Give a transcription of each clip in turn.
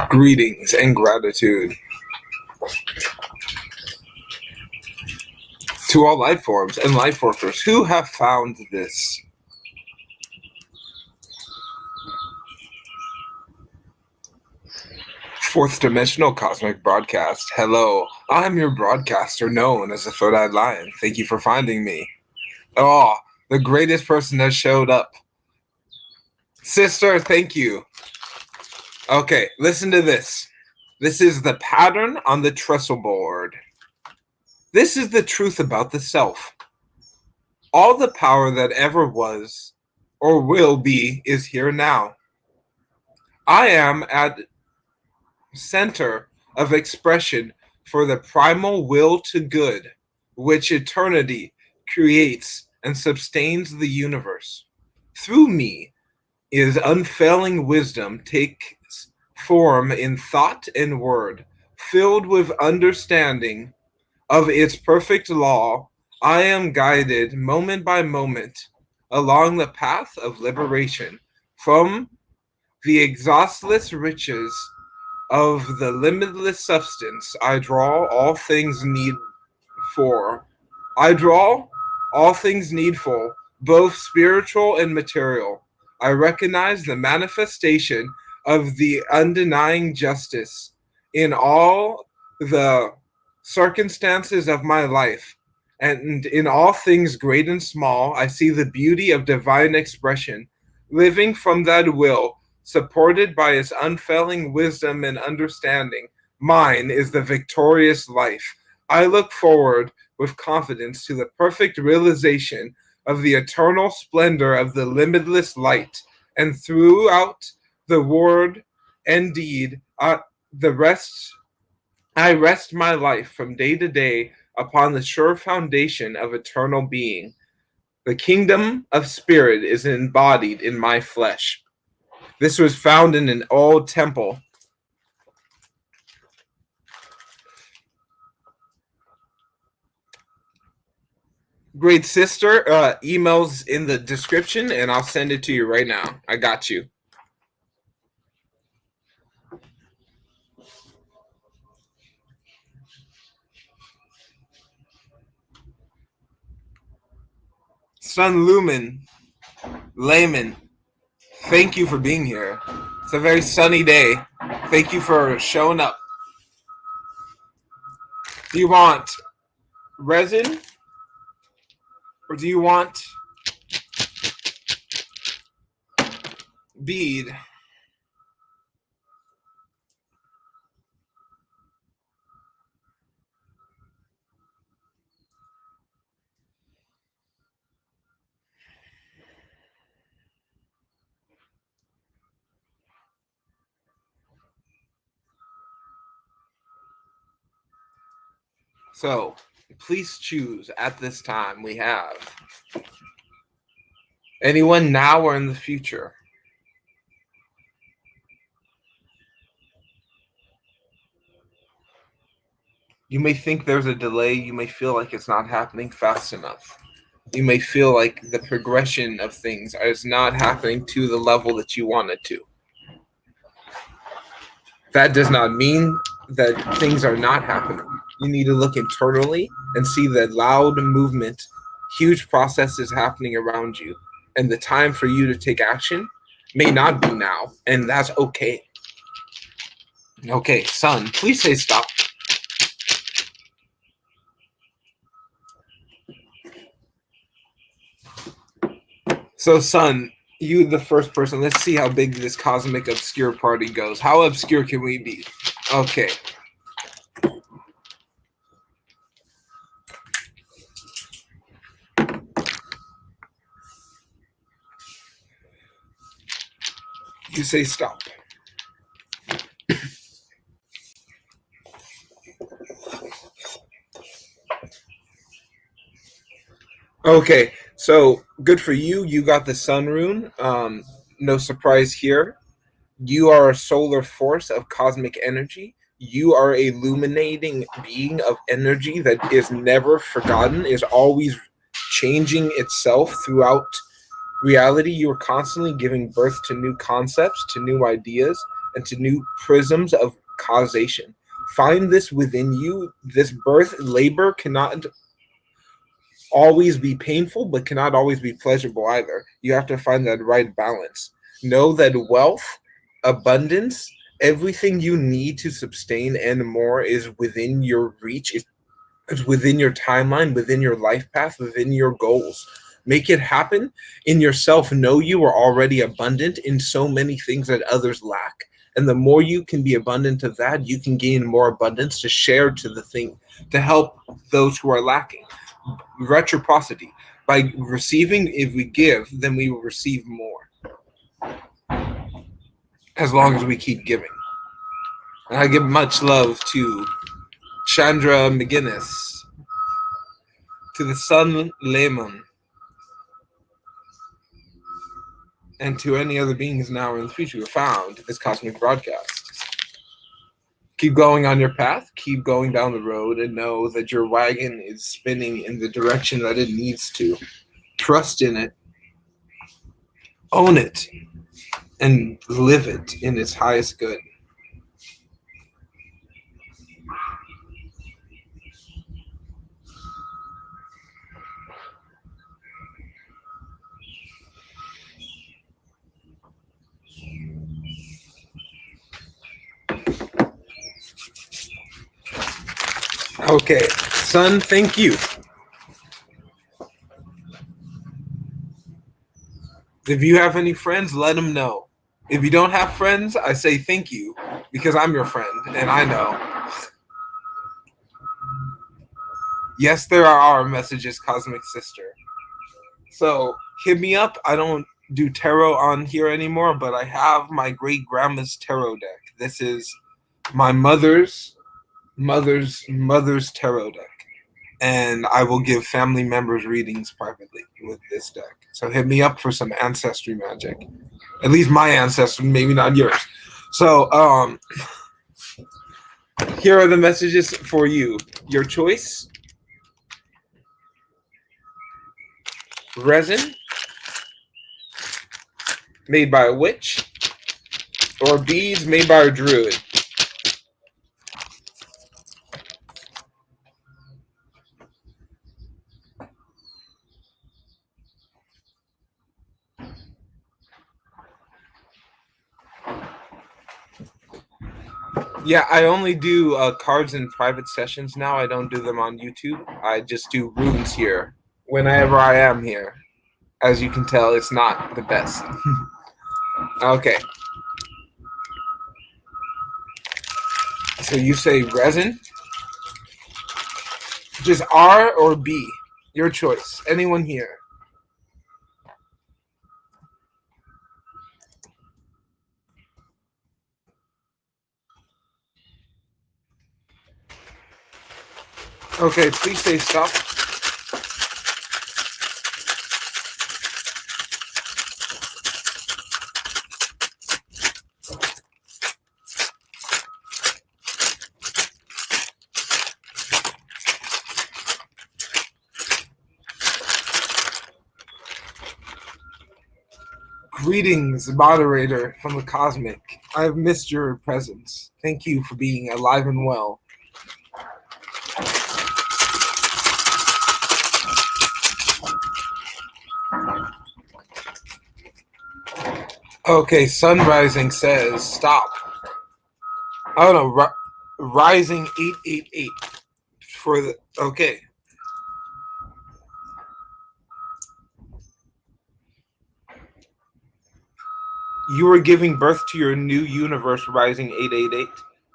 Greetings and gratitude to all life forms and life workers who have found this fourth dimensional cosmic broadcast. Hello, I'm your broadcaster known as the Third-Eyed Lion. Thank you for finding me. Oh, the greatest person that showed up. Sister, thank you. Okay, listen to this. This is the pattern on the trestle board. This is the truth about the self. All the power that ever was or will be is here now. I am at center of expression for the primal will to good, which eternity creates and sustains the universe. Through me is unfailing wisdom takes form in thought and word, filled with understanding of its perfect law. I am guided moment by moment along the path of liberation from the exhaustless riches of the limitless substance. I draw all things needful. Both spiritual and material. I recognize the manifestation of the undenying justice in all the circumstances of my life, and in all things great and small. I see the beauty of divine expression, living from that will, supported by its unfailing wisdom and understanding. Mine is the victorious life. I look forward with confidence to the perfect realization of the eternal splendor of the limitless light, and throughout the word and deed, I rest my life from day to day upon the sure foundation of eternal being. The kingdom of spirit is embodied in my flesh. This was found in an old temple. Great sister, email's in the description and I'll send it to you right now. I got you. Sun Lumen, Layman, thank you for being here. It's a very sunny day. Thank you for showing up. Do you want resin? Or do you want bead? So, please choose at this time. We have anyone now or in the future. You may think there's a delay. You may feel like it's not happening fast enough. You may feel like the progression of things is not happening to the level that you want it to. That does not mean that things are not happening. You need to look internally and see the loud movement, huge processes happening around you. And the time for you to take action may not be now, and that's okay. Okay, Sun, please say stop. So, Sun, you the first person. Let's see how big this cosmic obscure party goes. How obscure can we be? Okay. You say stop. Okay, so good for you. You got the sun rune. No surprise here. You are a solar force of cosmic energy. You are a illuminating being of energy that is never forgotten, is always changing itself throughout reality. You are constantly giving birth to new concepts, to new ideas, and to new prisms of causation. Find this within you. This birth labor cannot always be painful, but cannot always be pleasurable either. You have to find that right balance. Know that wealth, abundance, everything you need to sustain and more is within your reach. It's within your timeline, within your life path, within your goals. Make it happen in yourself. Know you are already abundant in so many things that others lack. And the more you can be abundant of that, you can gain more abundance to share to the thing, to help those who are lacking. Reciprocity. By receiving, if we give, then we will receive more. As long as we keep giving. And I give much love to Chandra McGinnis, to the Sun Lemon, and to any other beings now or in the future who found this cosmic broadcast. Keep going on your path, keep going down the road, and know that your wagon is spinning in the direction that it needs to. Trust in it, own it, and live it in its highest good. Okay, son, thank you. If you have any friends, let them know. If you don't have friends, I say thank you because I'm your friend and I know. Yes, there are messages, Cosmic Sister. So hit me up. I don't do tarot on here anymore, but I have my great grandma's tarot deck. This is my mother's tarot deck. And I will give family members readings privately with this deck. So hit me up for some ancestry magic. At least my ancestry, maybe not yours. So here are the messages for you. Your choice. Resin. Made by a witch. Or beads made by a druid. Yeah, I only do cards in private sessions now. I don't do them on YouTube. I just do runes here whenever I am here. As you can tell, it's not the best. Okay. So you say resin? Just R or B? Your choice. Anyone here? Okay, please say stop. Greetings, moderator from the cosmic. I've missed your presence. Thank you for being alive and well. Okay, Sun Rising says stop. Oh no, Rising 888 for the okay. You are giving birth to your new universe, Rising 888.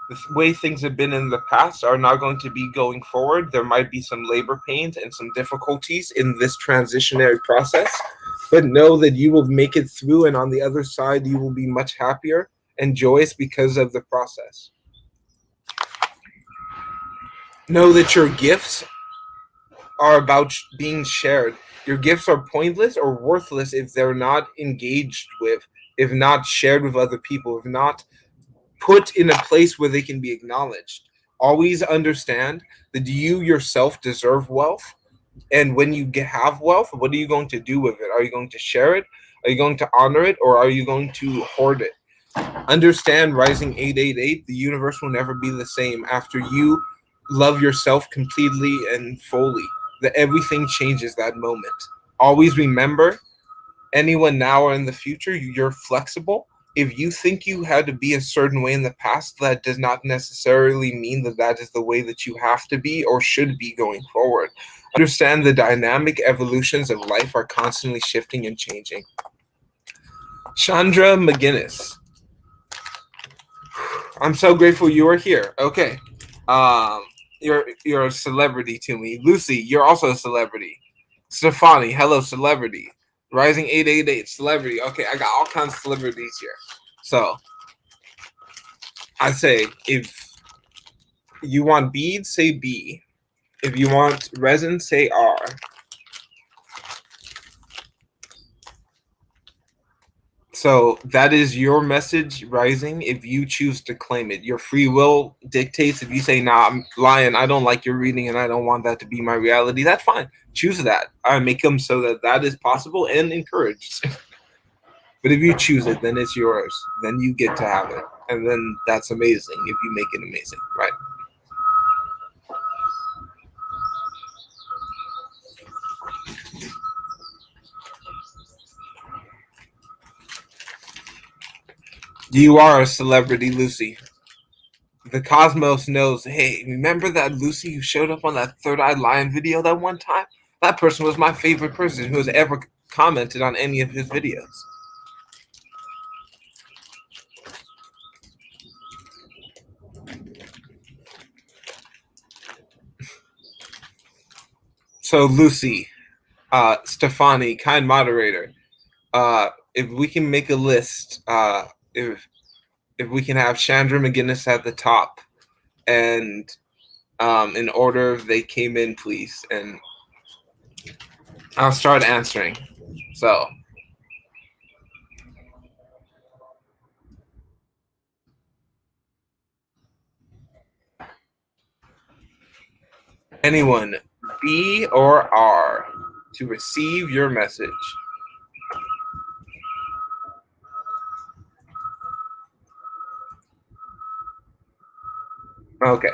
The way things have been in the past are not going to be going forward. There might be some labor pains and some difficulties in this transitionary process, but know that you will make it through, and on the other side, you will be much happier and joyous because of the process. Know that your gifts are about being shared. Your gifts are pointless or worthless if they're not engaged with, if not shared with other people, if not put in a place where they can be acknowledged. Always understand that you yourself deserve wealth. And when you have wealth, what are you going to do with it? Are you going to share it? Are you going to honor it? Or are you going to hoard it? Understand, rising 888, the universe will never be the same after you love yourself completely and fully. That everything changes that moment. Always remember, anyone now or in the future, you're flexible. If you think you had to be a certain way in the past, that does not necessarily mean that that is the way that you have to be or should be going forward. Understand the dynamic evolutions of life are constantly shifting and changing. Chandra McGinnis. I'm so grateful you are here. Okay. You're a celebrity to me. Lucy, you're also a celebrity. Stefani, hello, celebrity. Rising 888, celebrity. Okay, I got all kinds of celebrities here. So I say, if you want beads, say B. If you want resin, say R. So that is your message, Rising, if you choose to claim it. Your free will dictates. If you say, nah, I'm lying, I don't like your reading and I don't want that to be my reality, that's fine. Choose that. I make them so that that is possible and encouraged. But if you choose it, then it's yours. Then you get to have it. And then that's amazing if you make it amazing, right? You are a celebrity, Lucy. The cosmos knows, hey, remember that Lucy who showed up on that Third Eye Lion video that one time? That person was my favorite person who has ever commented on any of his videos. So Lucy, Stefani, kind moderator, if we can make a list, if we can have Chandra McGinnis at the top, and in order they came in, please, and I'll start answering. So anyone, B or R, to receive your message. Okay.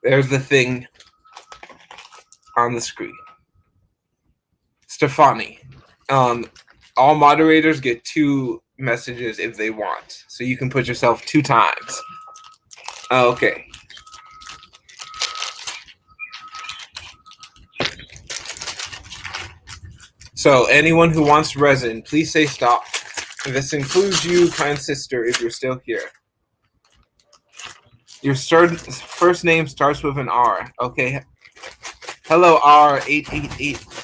There's the thing on the screen. Stefani, all moderators get 2 messages if they want. So you can put yourself 2 times. Okay. So anyone who wants resin, please say stop. This includes you, kind sister, if you're still here. Your first name starts with an R. Okay. Hello, R888.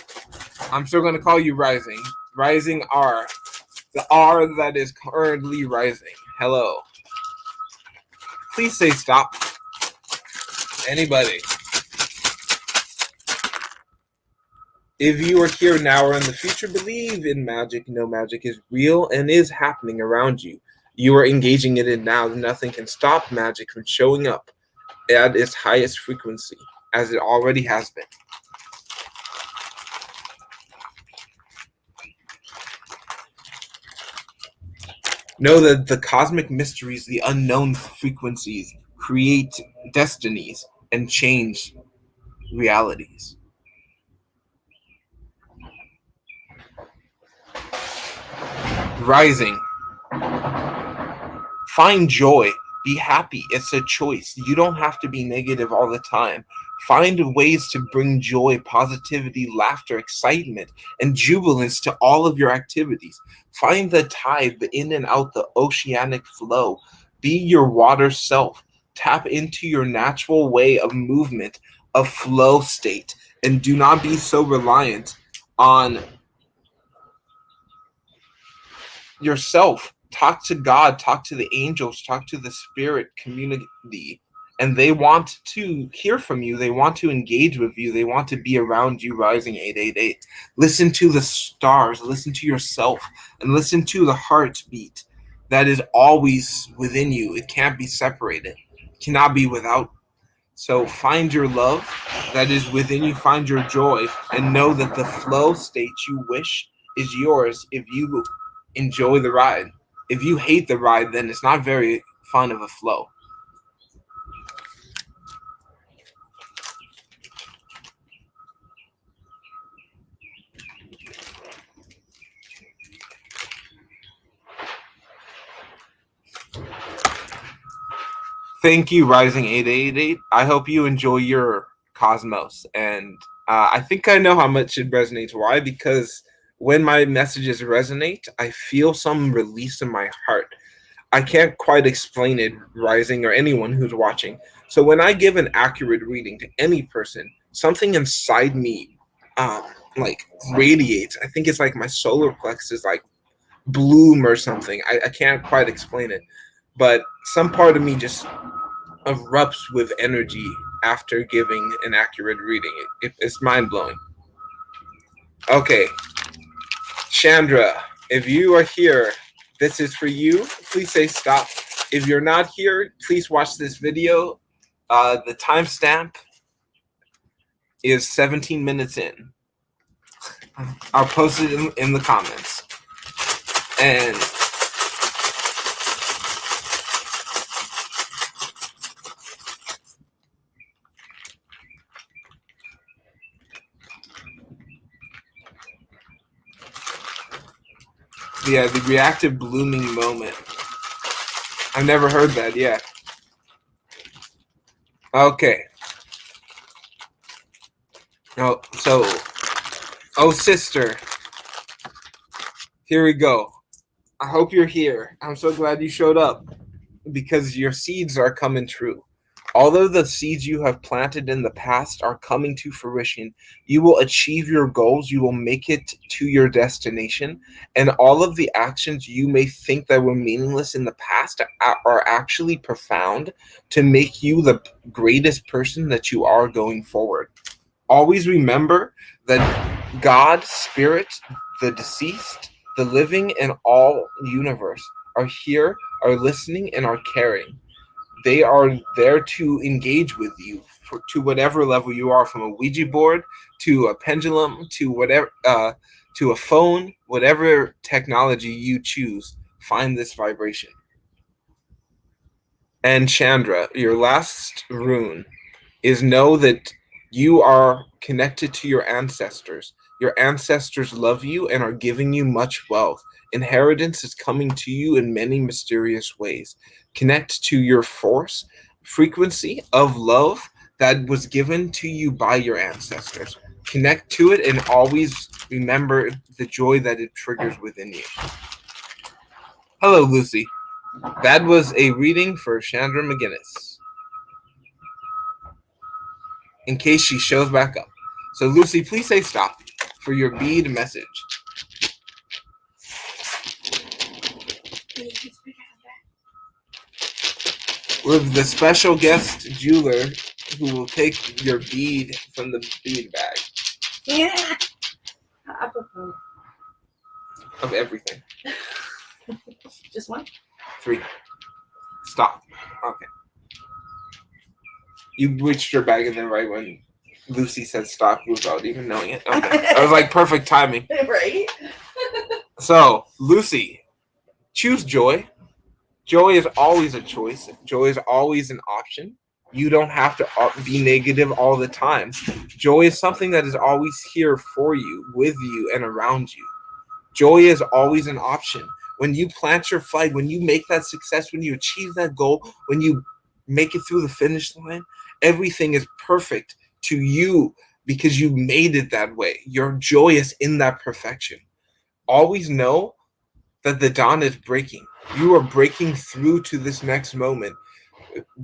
I'm still going to call you Rising. Rising R. The R that is currently rising. Hello. Please say stop. Anybody. If you are here now or in the future, believe in magic. No, magic is real and is happening around you. You are engaging in it now. Nothing can stop magic from showing up at its highest frequency, as it already has been. Know that the cosmic mysteries, the unknown frequencies, create destinies and change realities. Rising. Find joy. Be happy. It's a choice. You don't have to be negative all the time. Find ways to bring joy, positivity, laughter, excitement, and jubilance to all of your activities. Find the tide, the in and out, the oceanic flow. Be your water self. Tap into your natural way of movement, of flow state, and do not be so reliant on yourself. Talk to God, talk to the angels, talk to the spirit community, and they want to hear from you. They want to engage with you. They want to be around you, Rising 888. Listen to the stars, listen to yourself, and listen to the heartbeat that is always within you. It can't be separated. It cannot be without. So find your love that is within you, find your joy, and know that the flow state you wish is yours if you enjoy the ride. If you hate the ride, then it's not very fun of a flow. Thank you, Rising 8888. I hope you enjoy your Cosmos. And I think I know how much it resonates. Why? Because when my messages resonate, I feel some release in my heart. I can't quite explain it, Rising, or anyone who's watching. So when I give an accurate reading to any person, something inside me like radiates. I think it's like my solar plexus like bloom or something. I can't quite explain it. But some part of me just erupts with energy after giving an accurate reading. It's mind-blowing. Okay. Chandra, if you are here, this is for you. Please say stop. If you're not here, please watch this video. The timestamp is 17 minutes in. I'll post it in the comments. And yeah, the reactive blooming moment. I've never heard that yet. Okay. Oh, sister. Here we go. I hope you're here. I'm so glad you showed up because your seeds are coming true. Although the seeds you have planted in the past are coming to fruition, you will achieve your goals, you will make it to your destination, and all of the actions you may think that were meaningless in the past are actually profound to make you the greatest person that you are going forward. Always remember that God, Spirit, the deceased, the living, and all universe are here, are listening, and are caring. They are there to engage with you to whatever level you are, from a Ouija board to a pendulum to whatever, to a phone, whatever technology you choose. Find this vibration. And Chandra, your last rune is know that you are connected to your ancestors. Your ancestors love you and are giving you much wealth. Inheritance is coming to you in many mysterious ways. Connect to your force, frequency of love that was given to you by your ancestors. Connect to it and always remember the joy that it triggers within you. Hello, Lucy. That was a reading for Chandra McGinnis, in case she shows back up. So, Lucy, please say stop for your bead message. With the special guest jeweler who will take your bead from the bead bag. Yeah. Apropos. Of everything. Just one? 3. Stop. Okay. You reached your bag and then right when Lucy said stop without even knowing it. Okay. That was like perfect timing. Right? So, Lucy, choose joy. Joy is always a choice. Joy is always an option. You don't have to be negative all the time. Joy is something that is always here for you, with you, and around you. Joy is always an option. When you plant your flag, when you make that success, when you achieve that goal, when you make it through the finish line, everything is perfect to you because you made it that way. You're joyous in that perfection. Always know that the dawn is breaking. You are breaking through to this next moment.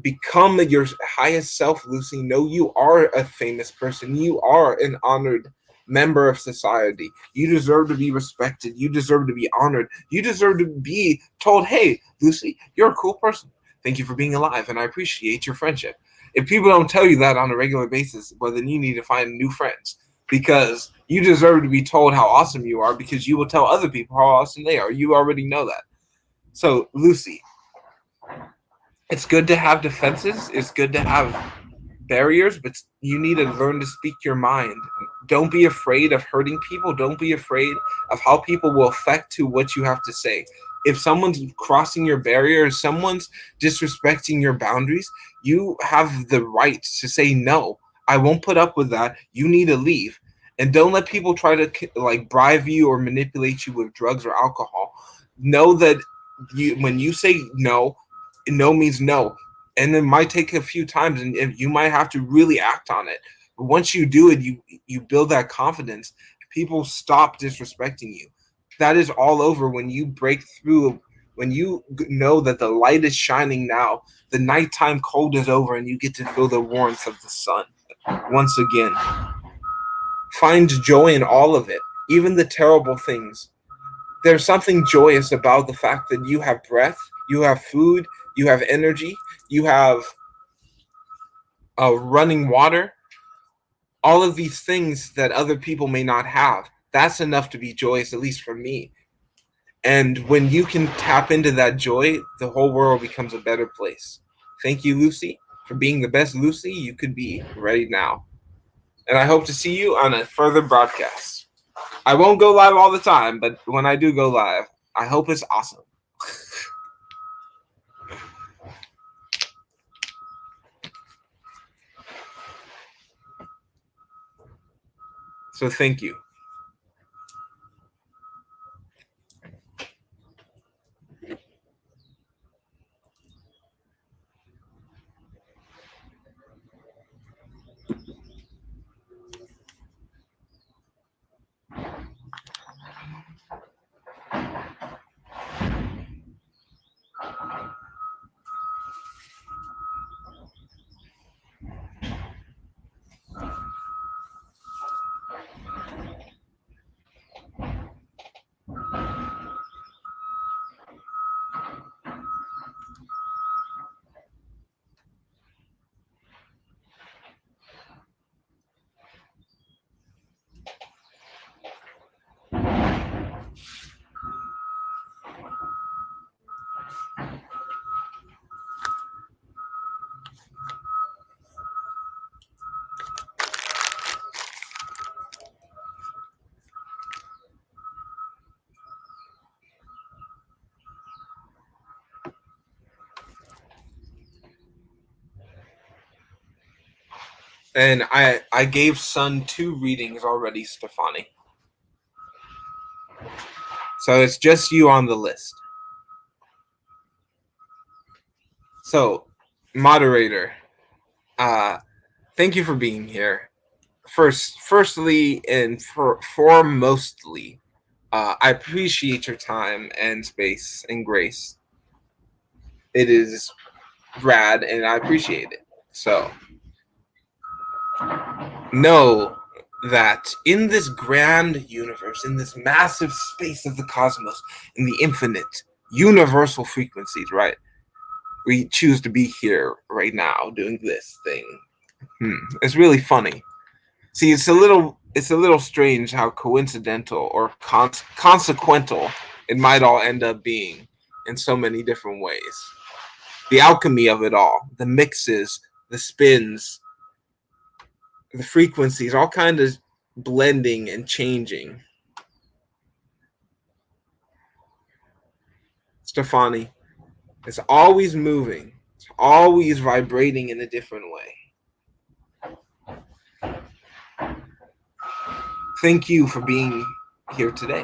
Become your highest self, Lucy. Know you are a famous person. You are an honored member of society. You deserve to be respected. You deserve to be honored. You deserve to be told, hey, Lucy, you're a cool person. Thank you for being alive, and I appreciate your friendship. If people don't tell you that on a regular basis, well, then you need to find new friends, because you deserve to be told how awesome you are, because you will tell other people how awesome they are. You already know that. So, Lucy, it's good to have defenses. It's good to have barriers, but you need to learn to speak your mind. Don't be afraid of hurting people. Don't be afraid of how people will affect to what you have to say. if someone's crossing your barrier, someone's disrespecting your boundaries, you have the right to say, no, I won't put up with that. You need to leave. And don't let people try to like bribe you or manipulate you with drugs or alcohol. Know that when you say no, no means no. And it might take a few times, and you might have to really act on it. But once you do it, you build that confidence. People stop disrespecting you. That is all over when you break through, when you know that the light is shining now, the nighttime cold is over, and you get to feel the warmth of the sun once again. Find joy in all of it, even the terrible things. There's something joyous about the fact that you have breath, you have food, you have energy, you have running water, all of these things that other people may not have. That's enough to be joyous, at least for me. And when you can tap into that joy, the whole world becomes a better place. Thank you, Lucy, for being the best Lucy you could be right now. And I hope to see you on a further broadcast. I won't go live all the time, but when I do go live, I hope it's awesome. So thank you. And I gave Sun 2 readings already, Stefani. So it's just you on the list. So, moderator, thank you for being here. Firstly and foremostly, I appreciate your time and space and grace. It is rad, and I appreciate it. So, know that in this grand universe, in this massive space of the cosmos, in the infinite universal frequencies, right? We choose to be here right now doing this thing. It's really funny. See, it's a little strange how coincidental or consequential it might all end up being in so many different ways. The alchemy of it all, the mixes, the spins, the frequencies, all kind of blending and changing. Stefani, it's always moving. It's always vibrating in a different way. Thank you for being here today.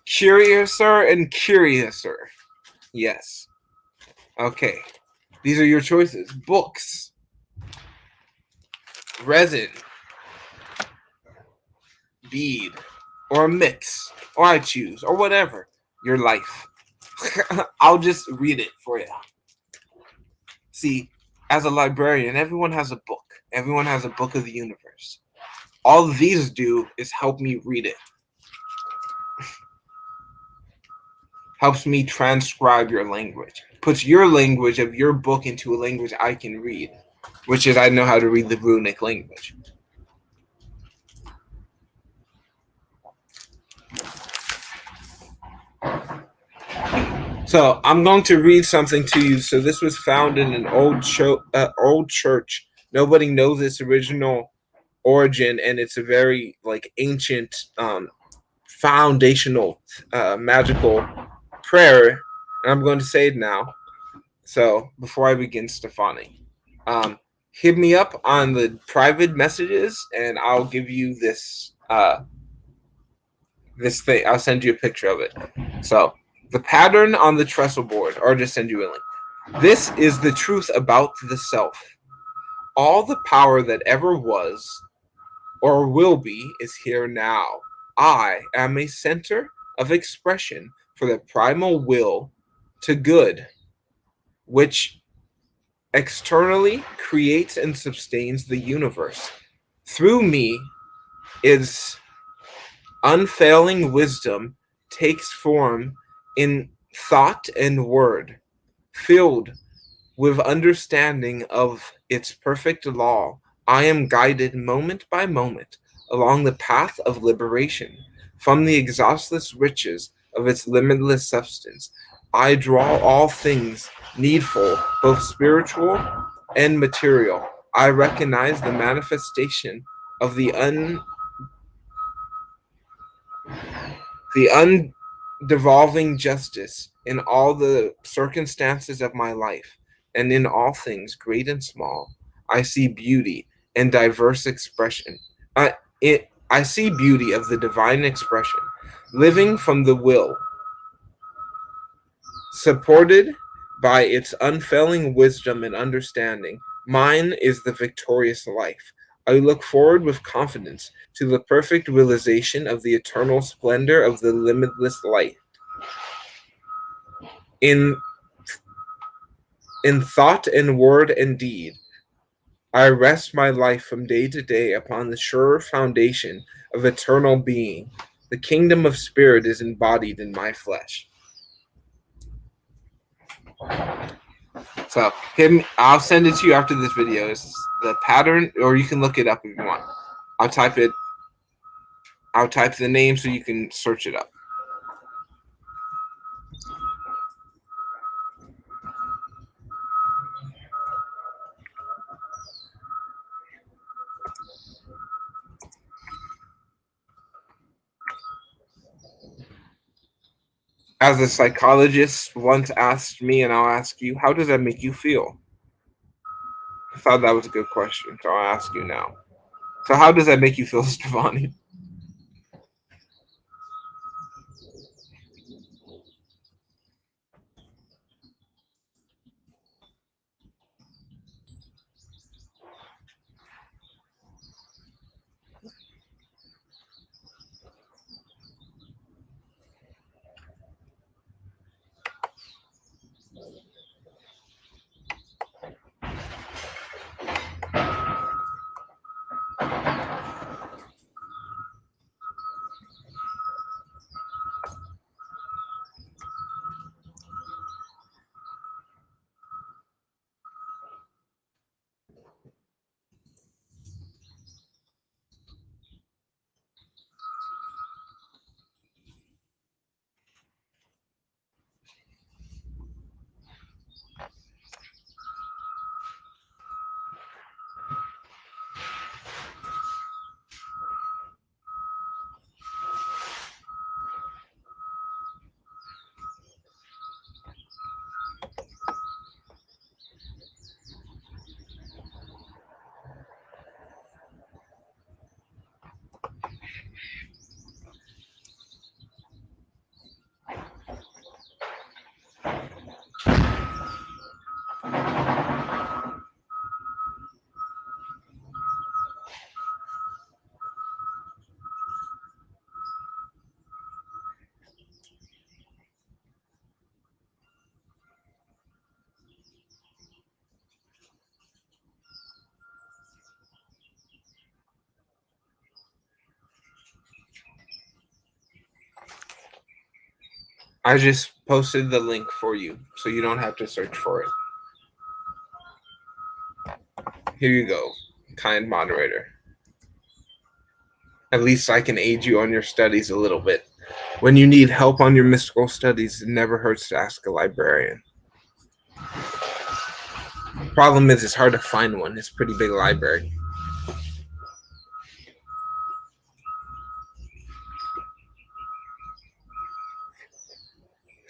Curiouser and curiouser. Yes. Okay. These are your choices. Books. Resin. Bead. Or a mix. Or I choose. Or whatever. Your life. I'll just read it for you. See, as a librarian, everyone has a book. Everyone has a book of the universe. All these do is help me read it. Helps me transcribe your language. Puts your language of your book into a language I can read, which is I know how to read the Runic language. So I'm going to read something to you. So this was found in an old church. Nobody knows its original origin, and it's a very like ancient foundational magical prayer, and I'm going to say it now. So before I begin, Stefani, hit me up on the private messages, and I'll give you this this thing. I'll send you a picture of it. So the pattern on the trestle board, or just send you a link. This is the truth about the self. All the power that ever was or will be is here now. I am a center of expression for the primal will to good, which externally creates and sustains the universe. Through me is unfailing wisdom takes form in thought and word, filled with understanding of its perfect law. I am guided moment by moment along the path of liberation from the exhaustless riches of its limitless substance. I draw all things needful, both spiritual and material. I recognize the manifestation of the undevolving justice in all the circumstances of my life, and in all things, great and small. I see beauty and diverse expression. I see beauty of the divine expression, living from the will, supported by its unfailing wisdom and understanding. Mine is the victorious life. I look forward with confidence to the perfect realization of the eternal splendor of the limitless light. In thought and word and deed, I rest my life from day to day upon the sure foundation of eternal being. The kingdom of spirit is embodied in my flesh. So I'll send it to you after this video. It's the pattern, or you can look it up if you want. I'll type the name so you can search it up. As a psychologist once asked me, and I'll ask you, how does that make you feel? I thought that was a good question, so I'll ask you now. So how does that make you feel, Stefani? I just posted the link for you, so you don't have to search for it. Here you go, kind moderator. At least I can aid you on your studies a little bit. When you need help on your mystical studies, it never hurts to ask a librarian. Problem is, it's hard to find one. It's a pretty big library.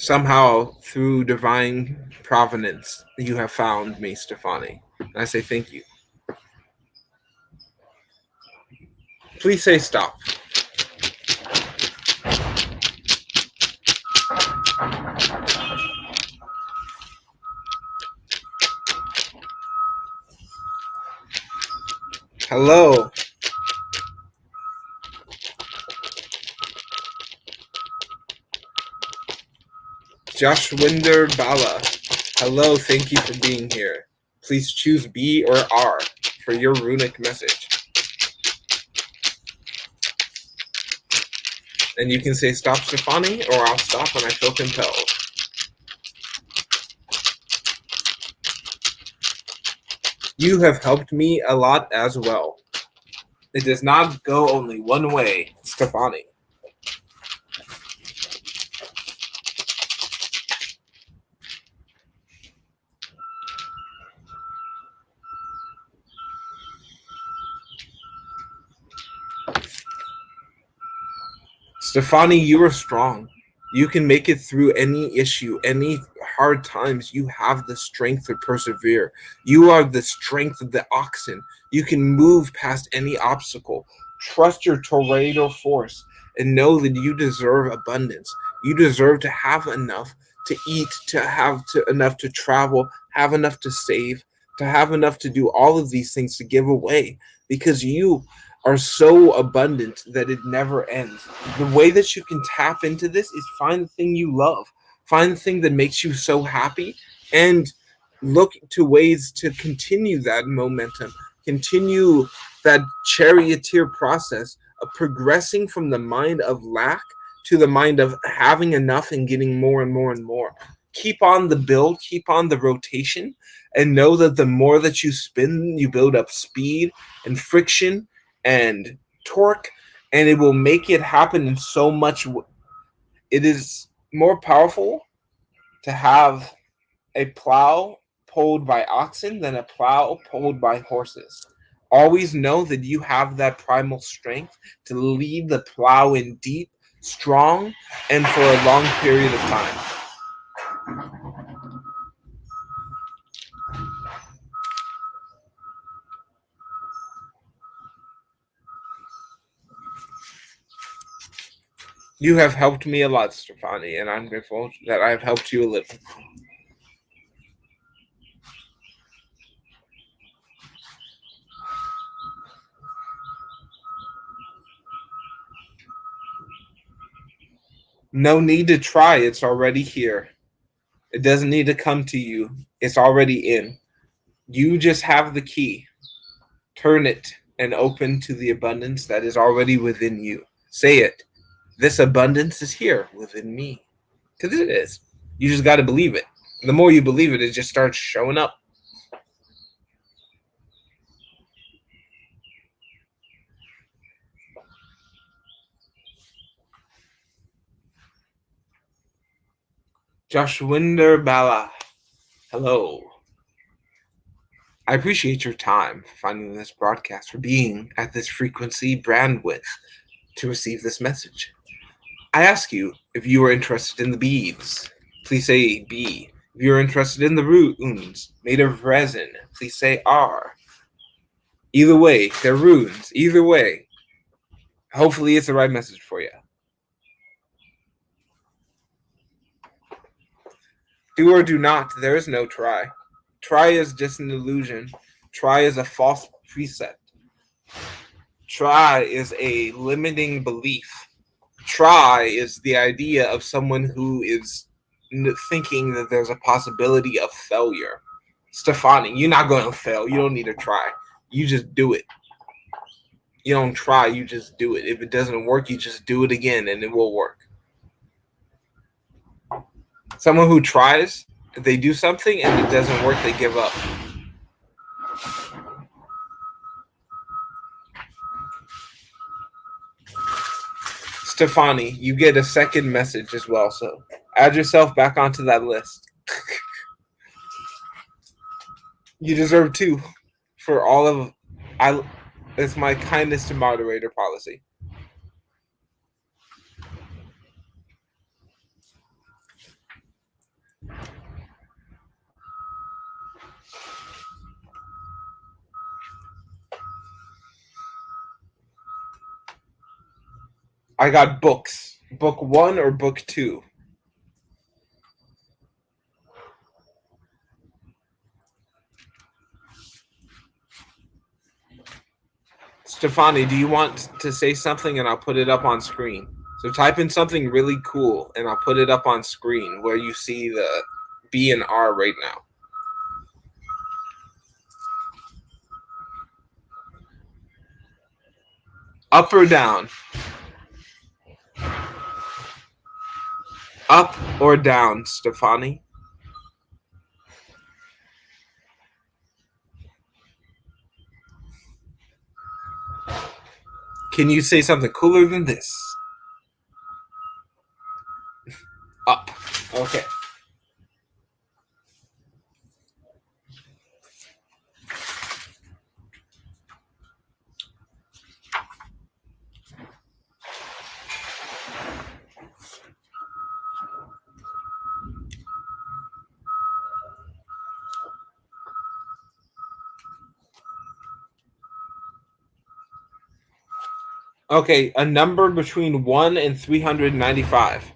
Somehow, through divine providence, you have found me, Stefani. And I say thank you. Please say stop. Hello. Joshwinder Bala. Hello, thank you for being here. Please choose B or R for your runic message. And you can say stop, Stefani, or I'll stop when I feel compelled. You have helped me a lot as well. It does not go only one way, Stefani. Stefani, you are strong. You can make it through any issue, any hard times. You have the strength to persevere. You are the strength of the oxen. You can move past any obstacle. Trust your tornado force and know that you deserve abundance. You deserve to have enough to eat, to have enough to travel, have enough to save, to have enough to do all of these things to give away, because you are so abundant that it never ends. The way that you can tap into this is find the thing you love, find the thing that makes you so happy, and look to ways to continue that momentum, continue that charioteer process of progressing from the mind of lack to the mind of having enough and getting more and more and more. Keep on the build, keep on the rotation, and know that the more that you spin, you build up speed and friction and torque, and it will make it happen in so much. It is more powerful to have a plow pulled by oxen than a plow pulled by horses. Always know that you have that primal strength to lead the plow in deep, strong, and for a long period of time. You have helped me a lot, Stefani, and I'm grateful that I have helped you a little. No need to try, it's already here. It doesn't need to come to you, it's already in. You just have the key. Turn it and open to the abundance that is already within you. Say it. This abundance is here within me. Because it is. You just got to believe it. The more you believe it, it just starts showing up. Joshwinder Bala. Hello. I appreciate your time for finding this broadcast, for being at this frequency bandwidth to receive this message. I ask you if you are interested in the beads. Please say B. If you're interested in the runes made of resin, please say R. Either way, they're runes. Either way, hopefully it's the right message for you. Do or do not, there is no try. Try is just an illusion. Try is a false precept. Try is a limiting belief. Try is the idea of someone who is thinking that there's a possibility of failure. Stefani, you're not going to fail. You don't need to try. You just do it. You don't try, you just do it. If it doesn't work, you just do it again and it will work. Someone who tries, if they do something and it doesn't work, they give up. Stefani, you get a second message as well, so add yourself back onto that list. You deserve 2 for all of it's my kindness to moderator policy. I got books. Book 1 or book 2? Stefani, do you want to say something and I'll put it up on screen? So type in something really cool and I'll put it up on screen where you see the B and R right now. Up or down? Up or down, Stefani? Can you say something cooler than this? Up. Okay. Okay, a number between 1 and 395.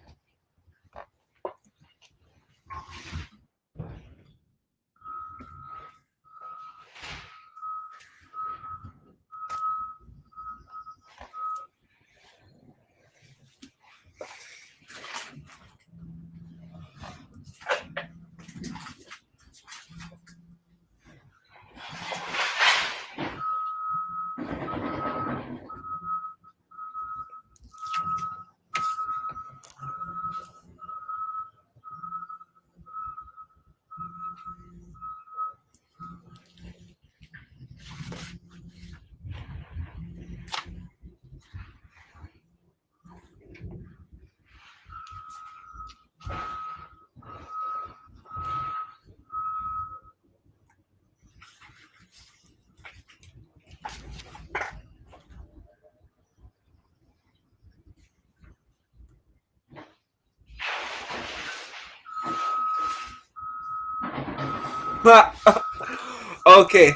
Okay,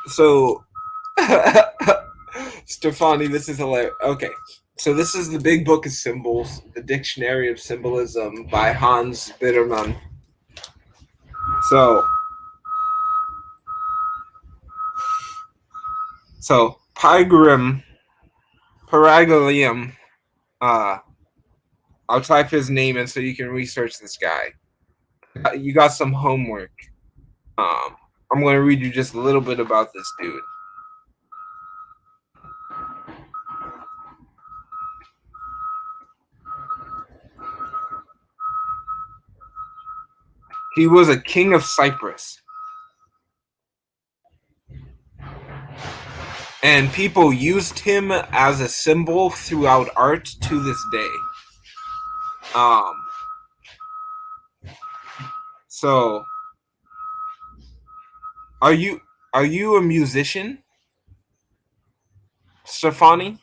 so Stefani, this is hilarious. Okay, so this is the Big Book of Symbols, the Dictionary of Symbolism by Hans Bittermann. So Paragalium, I'll type his name in so you can research this guy. You got some homework. I'm going to read you just a little bit about this dude. He was a king of Cyprus. And people used him as a symbol throughout art to this day. So are you a musician, Stefani?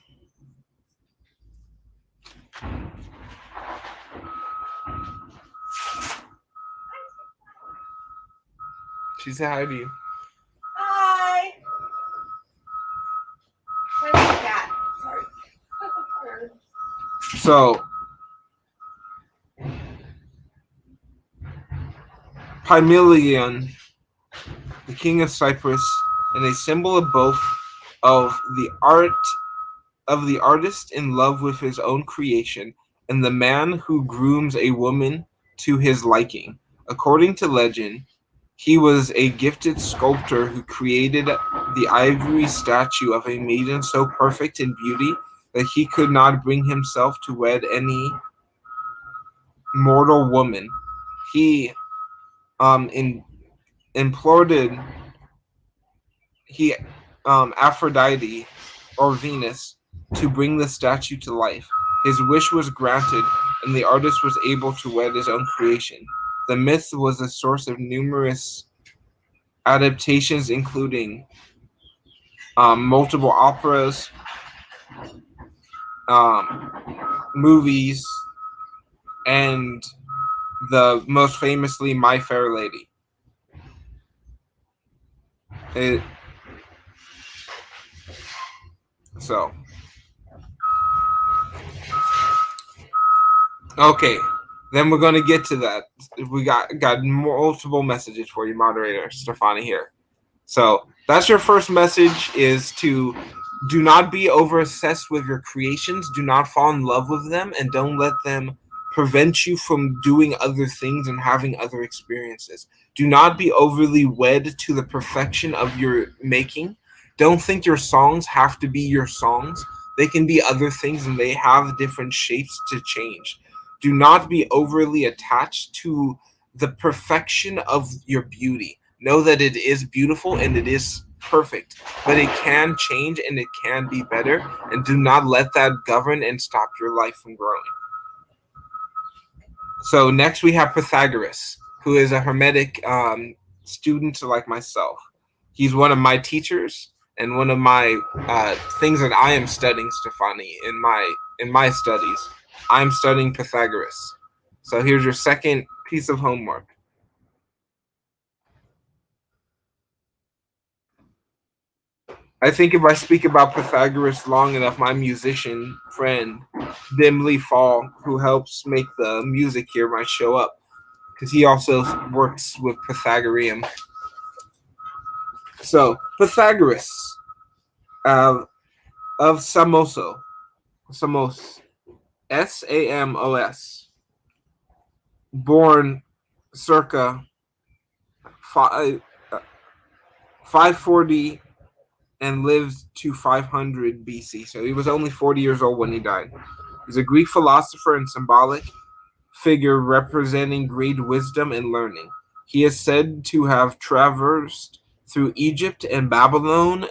She said hi to you. Hi. Where's my cat? Sorry. So Pygmalion, the king of Cyprus, and a symbol of both of the artist in love with his own creation and the man who grooms a woman to his liking. According to legend, he was a gifted sculptor who created the ivory statue of a maiden so perfect in beauty that he could not bring himself to wed any mortal woman. He Aphrodite or Venus to bring the statue to life. His wish was granted, and the artist was able to wed his own creation. The myth was the source of numerous adaptations, including multiple operas, movies, and the most famously My Fair Lady. So Okay, then we're going to get to that. We got multiple messages for you, moderator Stefani here. So that's your first message, is to do not be over obsessed with your creations. Do not fall in love with them, and don't let them prevent you from doing other things and having other experiences. Do not be overly wed to the perfection of your making. Don't think your songs have to be your songs. They can be other things, and they have different shapes to change. Do not be overly attached to the perfection of your beauty. Know that it is beautiful and it is perfect, but it can change and it can be better, and do not let that govern and stop your life from growing. So next we have Pythagoras, who is a Hermetic student like myself. He's one of my teachers and one of my things that I am studying, Stefani, in my studies. I'm studying Pythagoras. So here's your second piece of homework. I think if I speak about Pythagoras long enough, my musician friend, Dimly Fall, who helps make the music here, might show up, because he also works with Pythagorean. So, Pythagoras of Samos, Samos, born circa 540 and lived to 500 BC. So he was only 40 years old when he died. He's a Greek philosopher and symbolic figure representing great wisdom and learning. He is said to have traversed through Egypt and Babylon,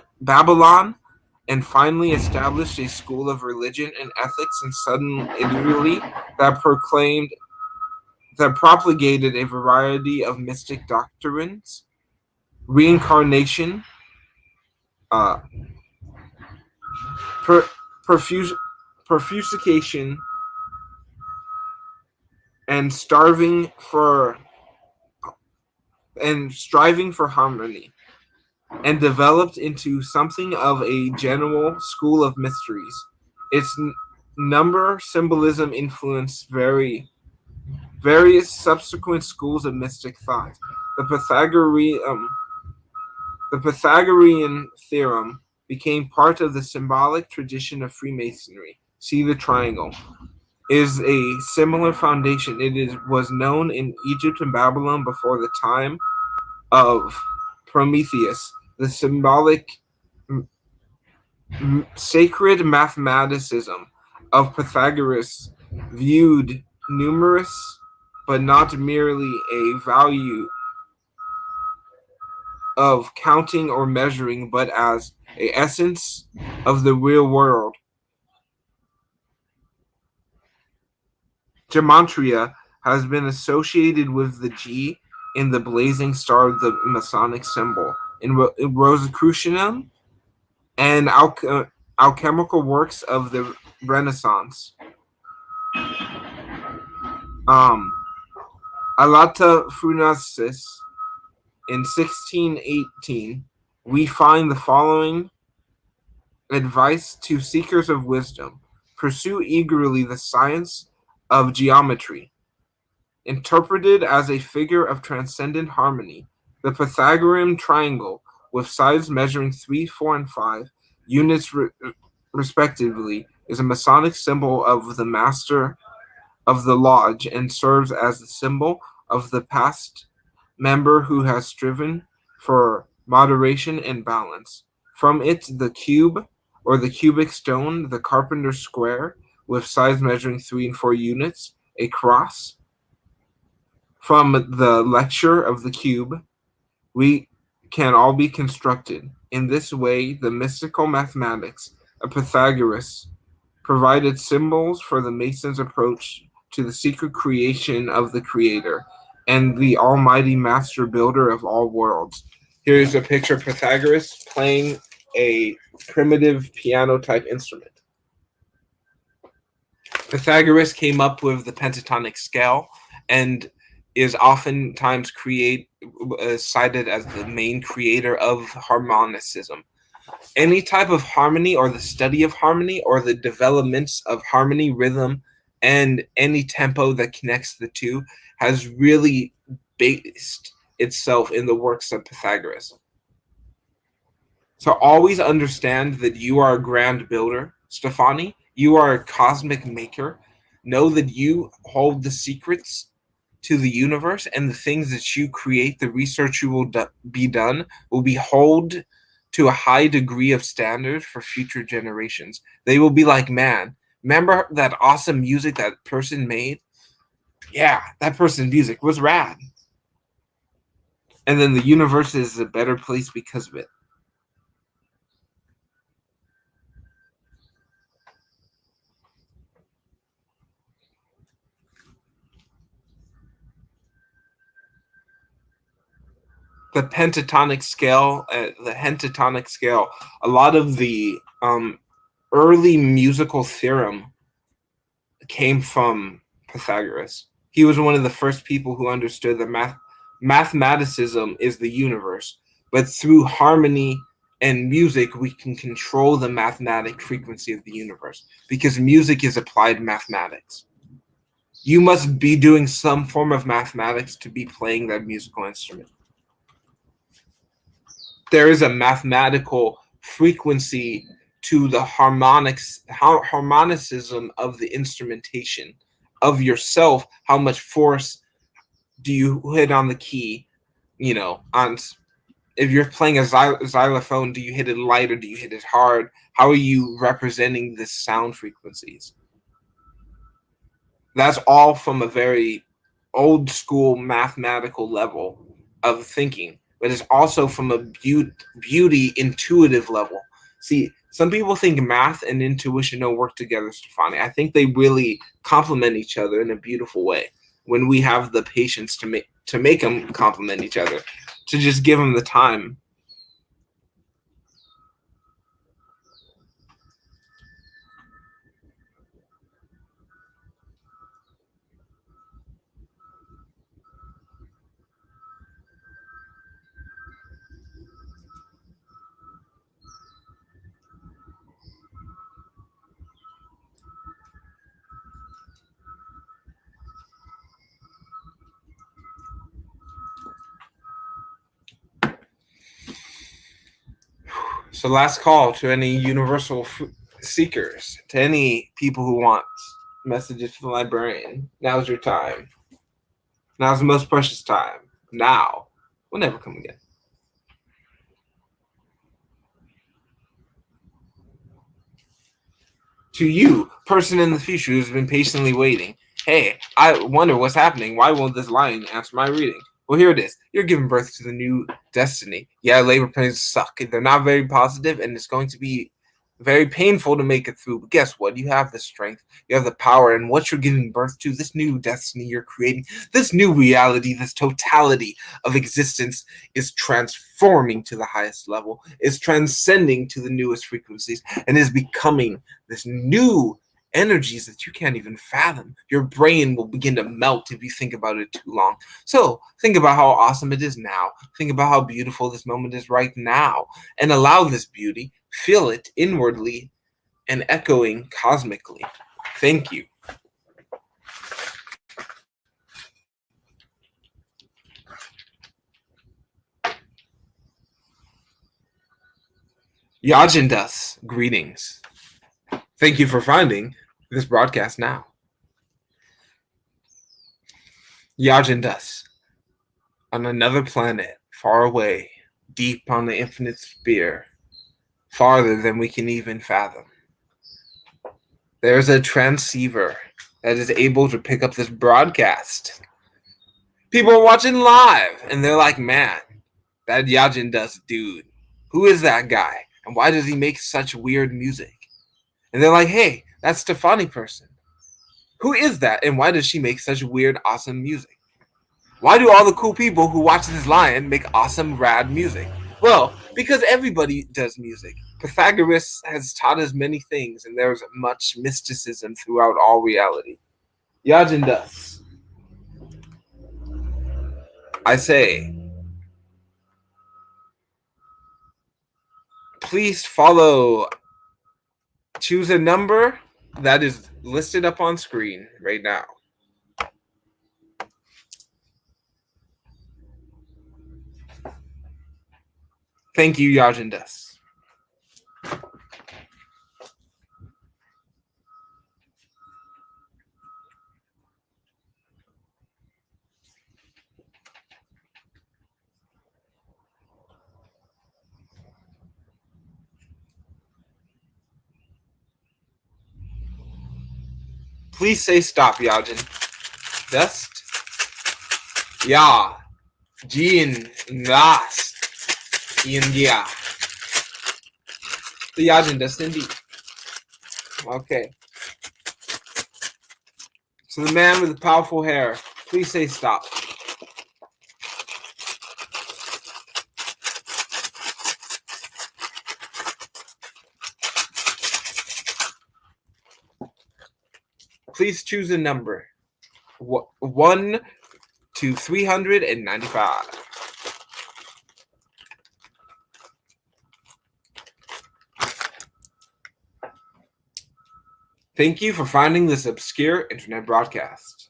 and finally established a school of religion and ethics in southern Italy that propagated a variety of mystic doctrines, reincarnation, perfuscation, and striving for harmony, and developed into something of a general school of mysteries. Its number symbolism influenced various subsequent schools of mystic thought. The Pythagorean theorem became part of the symbolic tradition of Freemasonry. See the triangle. Is a similar foundation. It was known in Egypt and Babylon before the time of Prometheus. The symbolic sacred mathematicism of Pythagoras viewed numerous, but not merely a value of counting or measuring, but as a essence of the real world. Gematria has been associated with the G in the blazing star of the Masonic symbol. In Rosicrucian and alchemical works of the Renaissance. Alata Funasis in 1618, we find the following advice to seekers of wisdom: pursue eagerly the science of geometry. Interpreted as a figure of transcendent harmony, the Pythagorean triangle, with sides measuring 3, 4, and 5 units respectively, is a Masonic symbol of the master of the lodge and serves as the symbol of the past member who has striven for moderation and balance. From it, the cube, or the cubic stone, the carpenter's square, with sides measuring 3 and 4 units, a cross. From the lecture of the cube, we can all be constructed. In this way, the mystical mathematics of Pythagoras provided symbols for the Masons' approach to the secret creation of the Creator and the almighty master builder of all worlds. Here's a picture of Pythagoras playing a primitive piano-type instrument. Pythagoras came up with the pentatonic scale and is oftentimes cited as the main creator of harmonicism. Any type of harmony, or the study of harmony, or the developments of harmony, rhythm, and any tempo that connects the two has really based itself in the works of Pythagoras. So always understand that you are a grand builder, Stefani. You are a cosmic maker. Know that you hold the secrets to the universe, and the things that you create, the research you will be done, will be held to a high degree of standard for future generations. They will be like, man, remember that awesome music that person made? Yeah, that person's music was rad. And then the universe is a better place because of it. The pentatonic scale, the hentatonic scale, a lot of the early musical theorem came from Pythagoras. He was one of the first people who understood that mathematicism is the universe, but through harmony and music, we can control the mathematic frequency of the universe, because music is applied mathematics. You must be doing some form of mathematics to be playing that musical instrument. There is a mathematical frequency to the harmonicism of the instrumentation of yourself. How much force do you hit on the key? You know, on if you're playing a xylophone, do you hit it light or do you hit it hard? How are you representing the sound frequencies? That's all from a very old school mathematical level of thinking, but it's also from a beauty intuitive level. See, some people think math and intuition don't work together, Stefani. I think they really complement each other in a beautiful way when we have the patience to make them complement each other, to just give them the time. So last call to any universal seekers, to any people who want messages from the librarian. Now's your time. Now's the most precious time. Now. We'll never come again. To you, person in the future who's been patiently waiting, hey, I wonder what's happening. Why won't this lion answer my reading? Well, here it is. You're giving birth to the new destiny. Yeah, labor pains suck. They're not very positive, and it's going to be very painful to make it through. But guess what? You have the strength. You have the power. And what you're giving birth to, this new destiny you're creating, this new reality, this totality of existence is transforming to the highest level, is transcending to the newest frequencies, and is becoming this new energies that you can't even fathom. Your brain will begin to melt if you think about it too long. So think about how awesome it is now. Think about how beautiful this moment is right now, and allow this beauty, feel it inwardly and echoing cosmically. Thank you. Yajandas, greetings. Thank you for finding this broadcast now. Yajandas, on another planet, far away, deep on the infinite sphere, farther than we can even fathom, there's a transceiver that is able to pick up this broadcast. People are watching live, and they're like, man, that Yajandas dude, who is that guy? And why does he make such weird music? And they're like, hey, that's Stefani person. Who is that? And why does she make such weird, awesome music? Why do all the cool people who watch this lion make awesome, rad music? Well, because everybody does music. Pythagoras has taught us many things, and there's much mysticism throughout all reality. Yajandas, I say, please follow, choose a number, that is listed up on screen right now. Thank you, Yajandas. Please say stop, Yajin. Dust. Ya. Jin. Nas. India. The Yajin dust indeed. Okay. So the man with the powerful hair, please say stop. Please choose a number. 1 to 395. Thank you for finding this obscure internet broadcast.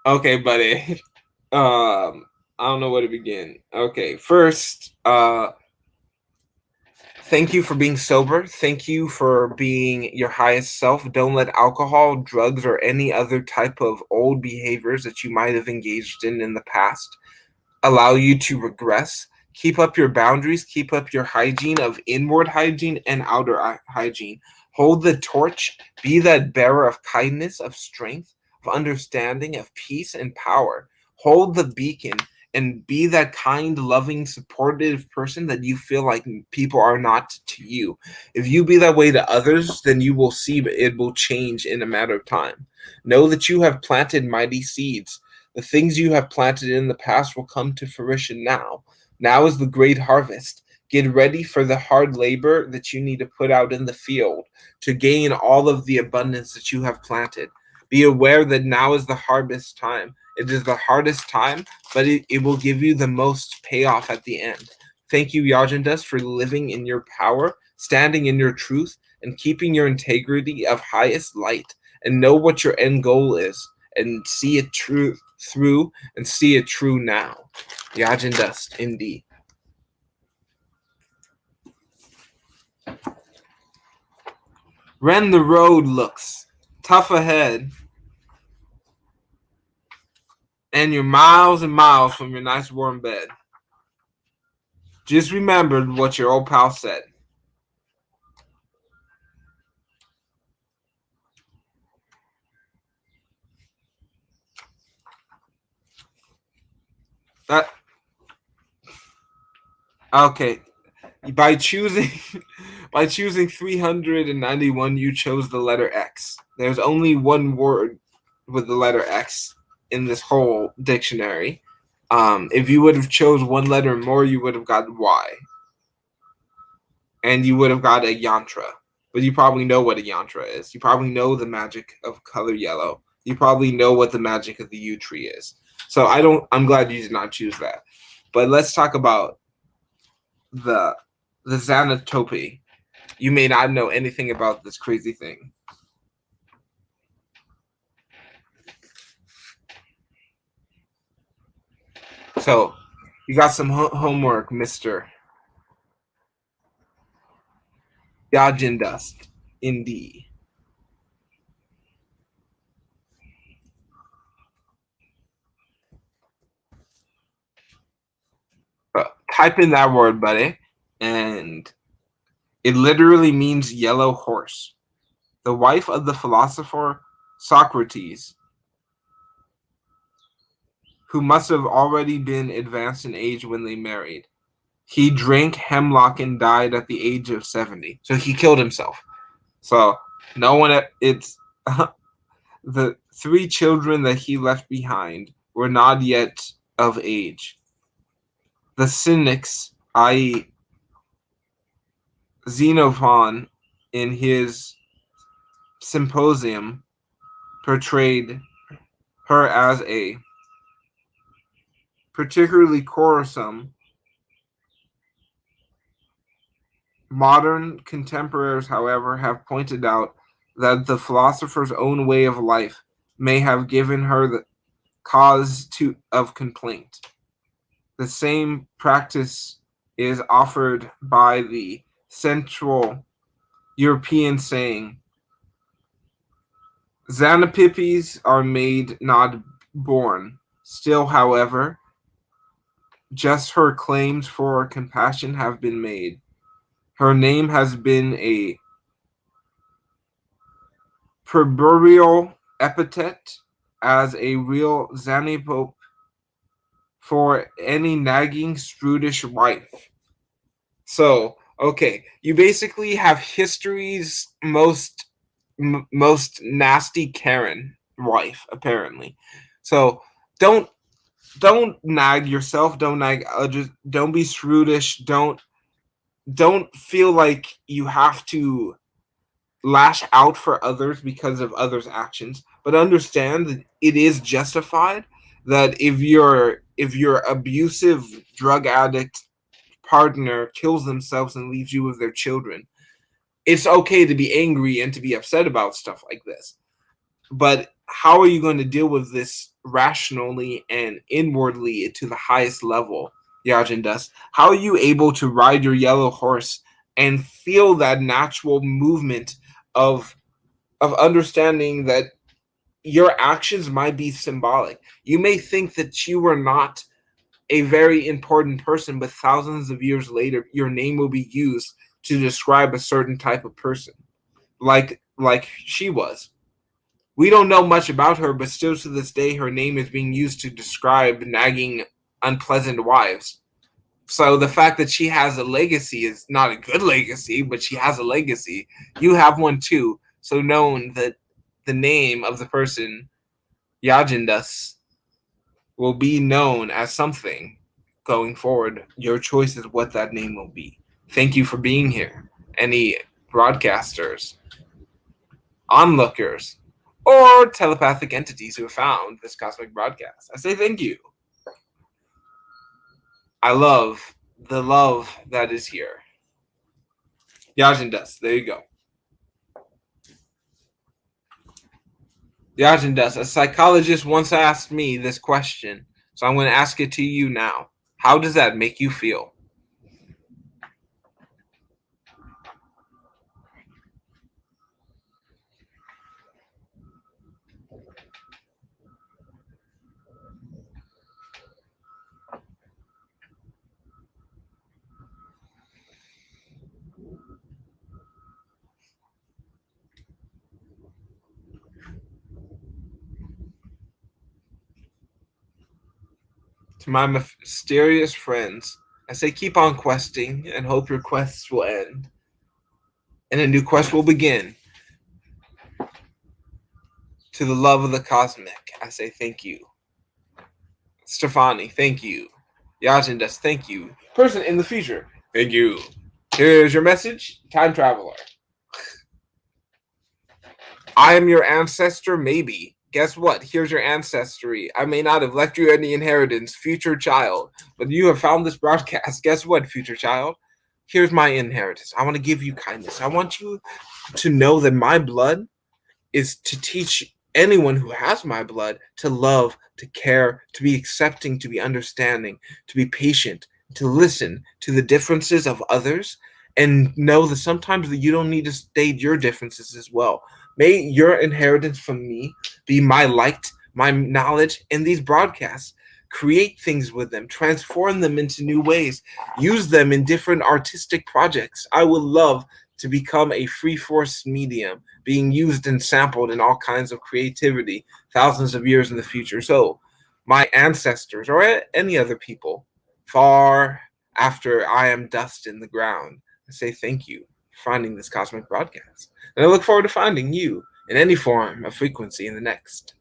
Okay, buddy. I don't know where to begin. Okay, first, thank you for being sober. Thank you for being your highest self. Don't let alcohol, drugs, or any other type of old behaviors that you might have engaged in the past allow you to regress. Keep up your boundaries. Keep up your hygiene of inward hygiene and outer hygiene. Hold the torch. Be that bearer of kindness, of strength, of understanding, of peace and power. Hold the beacon and be that kind, loving, supportive person that you feel like people are not to you. If you be that way to others, then you will see it will change in a matter of time. Know that you have planted mighty seeds. The things you have planted in the past will come to fruition now. Now is the great harvest. Get ready for the hard labor that you need to put out in the field to gain all of the abundance that you have planted. Be aware that now is the harvest time. It is the hardest time, but it will give you the most payoff at the end. Thank you, Yajandas, for living in your power, standing in your truth, and keeping your integrity of highest light. And know what your end goal is, and see it through and see it true now. Yajandas, indeed. When the road looks tough ahead, and you're miles and miles from your nice warm bed, just remembered what your old pal said. That okay. By choosing 391, you chose the letter X. There's only one word with the letter X in this whole dictionary. If you would have chose one letter more, you would have got Y. And you would have got a yantra. But you probably know what a yantra is. You probably know the magic of color yellow. You probably know what the magic of the U tree is. So I'm glad you did not choose that. But let's talk about the Xanatopy. You may not know anything about this crazy thing. So, you got some homework, Mr. Yajindust, indeed. Type in that word, buddy, and it literally means yellow horse. The wife of the philosopher Socrates, who must have already been advanced in age when they married. He drank hemlock and died at the age of 70. So he killed himself. So no one, it's the 3 children that he left behind were not yet of age. The cynics, i.e., Xenophon, in his Symposium, portrayed her as a particularly quarrelsome Modern contemporaries, however, have pointed out that the philosopher's own way of life may have given her the cause of complaint. The same practice is offered by the Central European saying, Xanapipes are made, not born. Still, however, just her claims for compassion have been made. Her name has been a proverbial epithet as a real Xanapope for any nagging, prudish wife. So, okay, you basically have history's most nasty Karen wife, apparently. So don't nag yourself. Don't nag others. Don't be prudish. Don't feel like you have to lash out for others because of others' actions, but understand that it is justified. That if your abusive drug addict partner kills themselves and leaves you with their children, it's okay to be angry and to be upset about stuff like this. But how are you going to deal with this rationally and inwardly to the highest level, Yajandas? How are you able to ride your yellow horse and feel that natural movement of understanding that your actions might be symbolic? You may think that you were not a very important person, but thousands of years later, your name will be used to describe a certain type of person, like she was. We don't know much about her, but still to this day, her name is being used to describe nagging, unpleasant wives. So the fact that she has a legacy is not a good legacy, but she has a legacy. You have one too. So known that the name of the person, Yajandas, will be known as something going forward. Your choice is what that name will be. Thank you for being here. Any broadcasters, onlookers, or telepathic entities who have found this cosmic broadcast, I say thank you. I love the love that is here. Yajandas, there you go. Yajandas, a psychologist once asked me this question, so I'm going to ask it to you now. How does that make you feel? To my mysterious friends, I say keep on questing and hope your quests will end. And a new quest will begin. To the love of the cosmic, I say thank you. Stefani, thank you. Yajandas, thank you. Person in the future, thank you. Here's your message, time traveler. I am your ancestor, maybe. Guess what? Here's your ancestry. I may not have left you any inheritance, future child, but you have found this broadcast. Guess what, future child? Here's my inheritance. I want to give you kindness. I want you to know that my blood is to teach anyone who has my blood to love, to care, to be accepting, to be understanding, to be patient, to listen to the differences of others, and know that sometimes that you don't need to state your differences as well. May your inheritance from me be my light, my knowledge, and these broadcasts. Create things with them, transform them into new ways, use them in different artistic projects. I would love to become a free force medium being used and sampled in all kinds of creativity thousands of years in the future. So my ancestors or any other people far after I am dust in the ground, I say thank you for finding this cosmic broadcast. And I look forward to finding you in any form of frequency in the next.